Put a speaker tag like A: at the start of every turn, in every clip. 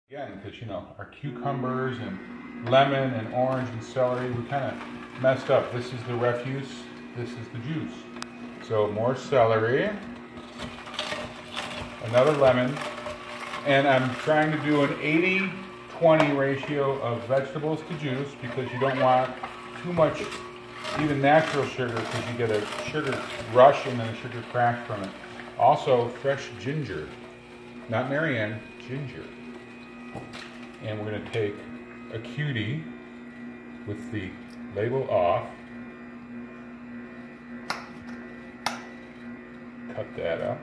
A: Again, because you know, our cucumbers and lemon and orange and celery, we kind of messed up. This is the refuse, this is the juice. So more celery, another lemon, and I'm trying to do an 80-20 ratio of vegetables to juice because you don't want too much, even natural sugar, because you get a sugar rush and then a sugar crash from it. Also, fresh ginger, not Marianne, ginger. And we're going to take a cutie with the label off, cut that up,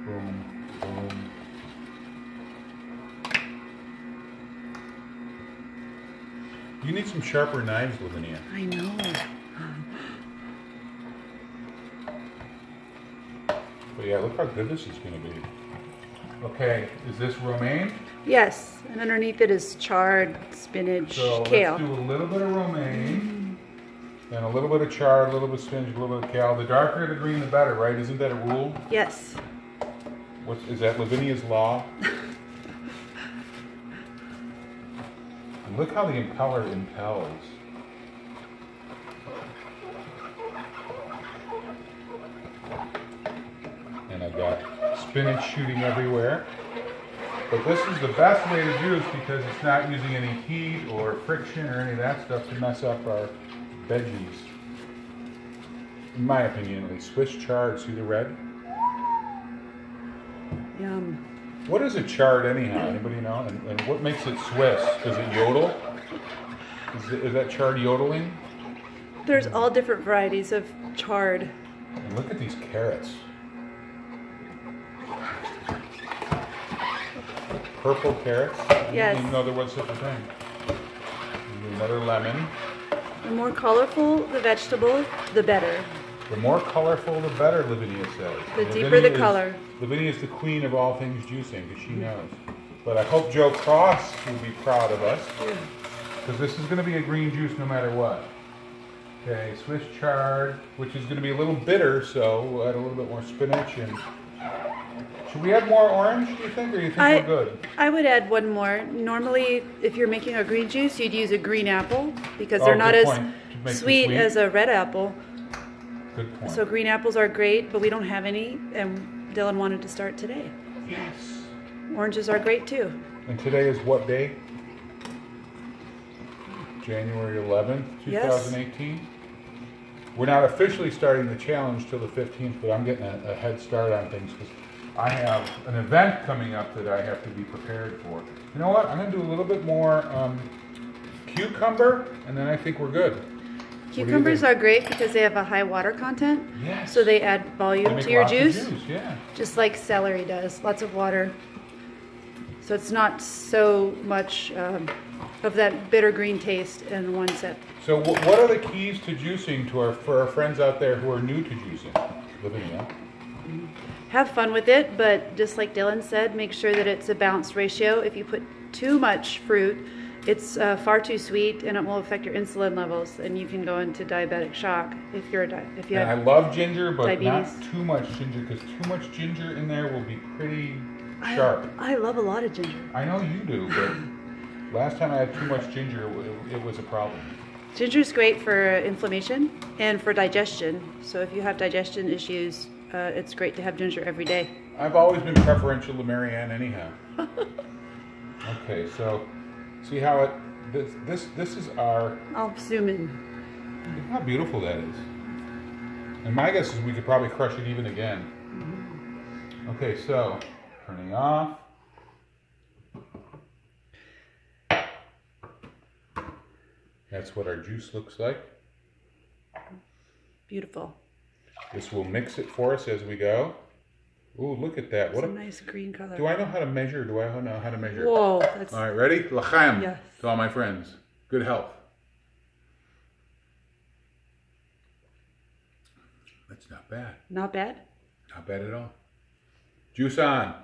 A: boom, boom. You need some sharper knives, Lavinia.
B: I know.
A: But yeah, look how good this is going to be. Okay, is this romaine?
B: Yes, and underneath it is chard, spinach,
A: so
B: kale.
A: Let's do a little bit of romaine, then a little bit of chard, a little bit of spinach, a little bit of kale. The darker the green, the better, right? Isn't that a rule?
B: Yes.
A: Is that Lavinia's law? And look how the impeller impels. And I've got spinach shooting everywhere. But this is the best way to juice because it's not using any heat or friction or any of that stuff to mess up our veggies. In my opinion, at least. Swiss chard, see the red?
B: Yum.
A: What is a chard anyhow? Anybody know? And what makes it Swiss? Does it yodel? Is that chard yodeling?
B: There's all different varieties of chard.
A: And look at these carrots. Purple carrots? I
B: Yes.
A: didn't even know there was such a thing. And another lemon.
B: The more colorful the vegetable, the better.
A: The more colorful, the better, Lavinia says.
B: The deeper the color.
A: Lavinia is the queen of all things juicing, because she knows. But I hope Joe Cross will be proud of us, because this is going to be a green juice no matter what. Okay, Swiss chard, which is going to be a little bitter, so we'll add a little bit more spinach. And should we add more orange, do you think, or do you think we're good?
B: I would add one more. Normally, if you're making a green juice, you'd use a green apple, because they're not as sweet as a red apple.
A: Good point.
B: So green apples are great, but we don't have any, and Dylan wanted to start today.
A: Yes.
B: Oranges are great too.
A: And today is what day? January 11th, 2018? Yes. We're not officially starting the challenge till the 15th, but I'm getting a head start on things because I have an event coming up that I have to be prepared for. You know what? I'm going to do a little bit more cucumber, and then I think we're good.
B: Cucumbers are great because they have a high water content.
A: Yes.
B: So they add volume to your juice.
A: Yeah.
B: Just like celery does. Lots of water. So it's not so much of that bitter green taste in one sip.
A: So what are the keys to juicing for our friends out there who are new to juicing? Lavinia?
B: Have fun with it, but just like Dylan said, make sure that it's a balanced ratio. If you put too much fruit, it's far too sweet, and it will affect your insulin levels, and you can go into diabetic shock if you have.
A: I love ginger, but
B: diabetes.
A: Not too much ginger, because too much ginger in there will be pretty sharp.
B: I love a lot of ginger.
A: I know you do, but last time I had too much ginger, it was a problem.
B: Ginger is great for inflammation and for digestion. So if you have digestion issues, it's great to have ginger every day.
A: I've always been preferential to Marianne anyhow. Okay, so see how this is our...
B: I'll zoom in.
A: Look how beautiful that is. And my guess is we could probably crush it even again. Okay, so turning off. That's what our juice looks like.
B: Beautiful.
A: This will mix it for us as we go. Ooh, look at that.
B: What a nice green color.
A: Do I know how to measure? Do I know how to measure?
B: Whoa.
A: That's... All right, ready? L'chaim.
B: Yes.
A: To all my friends. Good health. That's not bad.
B: Not bad?
A: Not bad at all. Juice on.